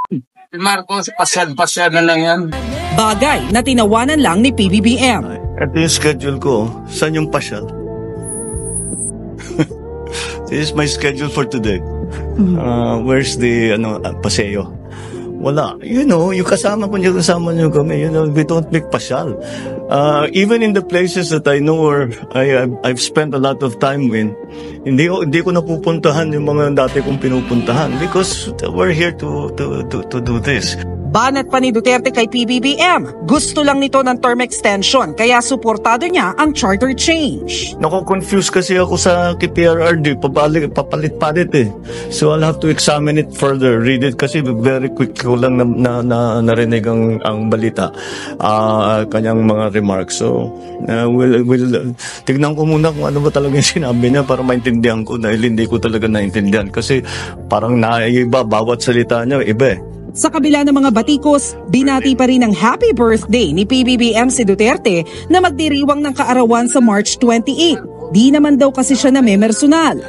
Si Marcos, pasyal na lang yan. Bagay na tinawanan lang ni PBBM. Ito yung schedule ko. Saan yung pasyal? This is my schedule for today. Where's the paseo? Wala. Yung kasama ko kami. We don't make pasyal. Even in the places that I know or I've spent a lot of time in, hindi ko napupuntahan yung mga dati kong pinupuntahan because we're here to do this. Banat pa ni Duterte kay PBBM. Gusto lang nito ng term extension kaya suportado niya ang charter change. Nako-confuse kasi ako sa PRRD. Papalit-palit eh. So I'll have to examine it further. Read it kasi very quick ko lang narinig ang balita. Kanyang mga remarks. So we'll tignan ko muna kung ano ba talaga yung sinabi niya para maintindihan ko dahil hindi ko talaga naintindihan. Kasi parang naiiba bawat salita niya. Iba eh. Sa kabila ng mga batikos, binati pa rin ng happy birthday ni PBBM si Duterte na magdiriwang ng kaarawan sa March 28. Di naman daw kasi siya na may personal.